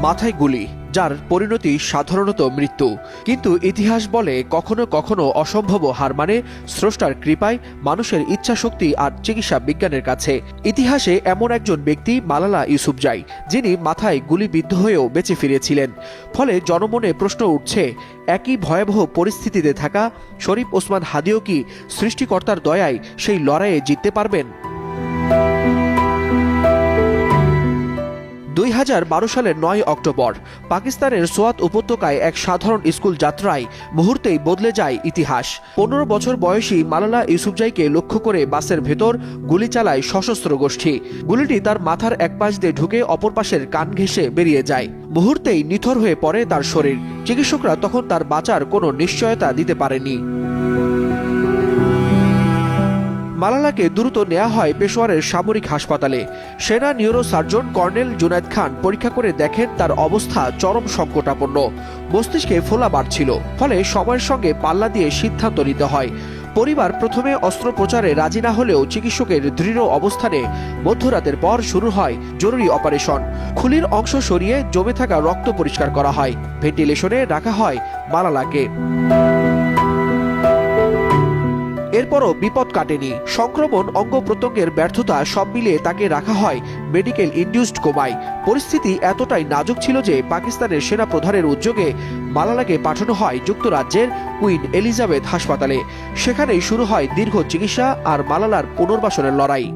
মাথায় গুলি, যার পরিণতি সাধারণত মৃত্যু। কিন্তু ইতিহাস বলে কখনো কখনো অসম্ভব হার মানে স্রষ্টার কৃপায়, মানুষের ইচ্ছাশক্তি আর চিকিৎসা বিজ্ঞানের কাছে। ইতিহাসে এমন একজন ব্যক্তি মালালা ইউসুফজাই, যিনি মাথায় গুলিবিদ্ধ হয়েও বেঁচে ফিরেছিলেন। ফলে জনমনে প্রশ্ন উঠছে, একই ভয়াবহ পরিস্থিতিতে থাকা শরীফ ওসমান হাদিও কি সৃষ্টিকর্তার দয়ায় সেই লড়াইয়ে জিততে পারবেন? 2012 সালের 9 অক্টোবর পাকিস্তানের সোয়াত উপত্যকায় এক সাধারণ স্কুল যাত্রায় মুহূর্তেই বদলে যায় ইতিহাস। 15 বছর বয়সী মালালা ইউসুফজাইকে লক্ষ্য করে বাসের ভেতর গুলি চালায় সশস্ত্র গোষ্ঠী। গুলিটি তার মাথার এক পাশ দিয়ে ঢুকে অপর পাশের কান ঘেঁষে বেরিয়ে যায়। মুহূর্তেই নিথর হয়ে পড়ে তার শরীর। চিকিৎসকরা তখন তার বাঁচার কোনো নিশ্চয়তা দিতে পারেনি। মালালাকে দ্রুত নেওয়া হয় পেশোয়ারের সামরিক হাসপাতালে। সেনা নিউরোসার্জন কর্নেল জুনায়েদ খান পরীক্ষা করে দেখেন তার অবস্থা চরম সংকটাপন্ন। মস্তিষ্কে ফোলা বাড়ছিল, ফলে সময়ের সঙ্গে পাল্লা দিয়ে সিদ্ধান্ত নিতে হয়। পরিবার প্রথমে অস্ত্রোপচারে রাজি না হলেও চিকিৎসকের দৃঢ় অবস্থানে মধ্যরাতের পর শুরু হয় জরুরি অপারেশন। খুলির অংশ সরিয়ে জমে থাকা রক্ত পরিষ্কার করা হয়। ভেন্টিলেশনে রাখা হয় মালালাকে। এরপরও বিপদ কাটেনি। সংক্রমণ, অঙ্গ প্রত্যঙ্গের ব্যর্থতা সব মিলিয়ে তাকে রাখা হয় মেডিকেল ইনডিউসড কোমায়। পরিস্থিতি এতটাই নাজুক ছিল যে পাকিস্তানের সেনা প্রধানের উদ্যোগে মালালাকে পাঠানো হয় যুক্তরাজ্যের কুইন এলিজাবেথ হাসপাতালে। সেখানেই শুরু হয় দীর্ঘ চিকিৎসা আর মালালার পুনর্বাসনের লড়াই।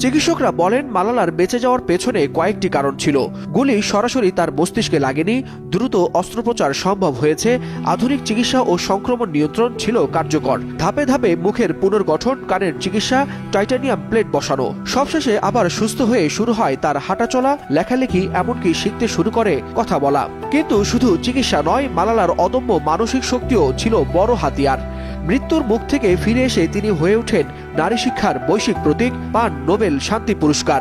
চিকিৎসকরা বলেন, মালালার বেঁচে যাওয়ার পেছনে কয়েকটি কারণ ছিল। গুলি সরাসরি তার মস্তিষ্কে লাগেনি, দ্রুত অস্ত্রোপচার সম্ভব হয়েছে, আধুনিক চিকিৎসা ও সংক্রমণ নিয়ন্ত্রণ ছিল কার্যকর, ধাপে ধাপে মুখের পুনর্গঠন, কানের চিকিৎসা, টাইটানিয়াম প্লেট বসানো। সবশেষে আবার সুস্থ হয়ে শুরু হয় তার হাঁটাচলা, লেখালেখি, এমনকি শিখতে শুরু করে কথা বলা। কিন্তু শুধু চিকিৎসা নয়, মালালার অদম্য মানসিক শক্তিও ছিল বড় হাতিয়ার। মৃত্যুর মুখ থেকে ফিরে এসে তিনি হয়ে ওঠেন নারী শিক্ষার বৈশ্বিক প্রতীক, পান নোবেল শান্তি পুরস্কার।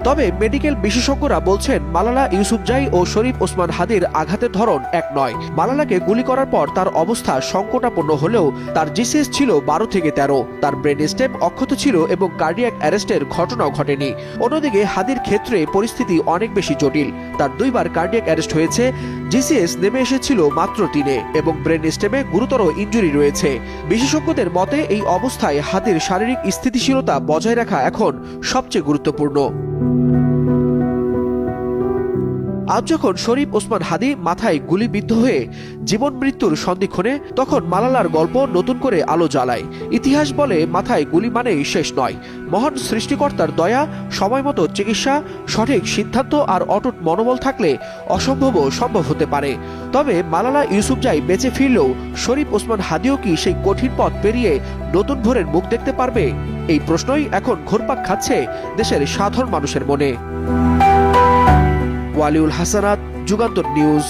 তবে মেডিকেল বিশেষজ্ঞরা বলছেন, মালালা ইউসুফজাই ও শরীফ ওসমান হাদির আঘাতের ধরন এক নয়। মালালাকে গুলি করার পর তার অবস্থা সংকটাপন্ন হলেও তার জিসিএস ছিল 12 থেকে 13, তার ব্রেন স্টেম অক্ষত ছিল এবং কার্ডিয়াক অ্যারেস্টের ঘটনাও ঘটেনি। অন্যদিকে হাদির ক্ষেত্রে পরিস্থিতি অনেক বেশি জটিল। তার 2 বার কার্ডিয়াক অ্যারেস্ট হয়েছে, জিসিএস নেমে এসেছিল মাত্র 3-এ এবং ব্রেন স্টেমে গুরুতর ইনজুরি রয়েছে। বিশেষজ্ঞদের মতে এই অবস্থায় হাদির শারীরিক স্থিতিশীলতা বজায় রাখা এখন সবচেয়ে গুরুত্বপূর্ণ। আজ যখন শরীফ ওসমান হাদি মাথায় গুলিবিদ্ধ হয়ে জীবন মৃত্যুর সন্ধিক্ষণে, তখন মালালার গল্প নতুন করে আলো জ্বালায়। ইতিহাস বলে, মাথায় গুলি মানেই শেষ নয়। মহান সৃষ্টিকর্তার দয়া, সময়মতো চিকিৎসা, সঠিক সিদ্ধান্ত আর অটুট মনোবল থাকলে অসম্ভবও সম্ভব হতে পারে। তবে মালালা ইউসুফজাই বেঁচে ফিরলেও শরীফ ওসমান হাদিও কি সেই কঠিন পথ পেরিয়ে নতুন ভোরের মুখ দেখতে পারবে? এই প্রশ্নই এখন ঘুরপাক খাচ্ছে দেশের সাধারণ মানুষের মনে। ওয়ালিউল হাসানাত, যুগান্তর নিউজ।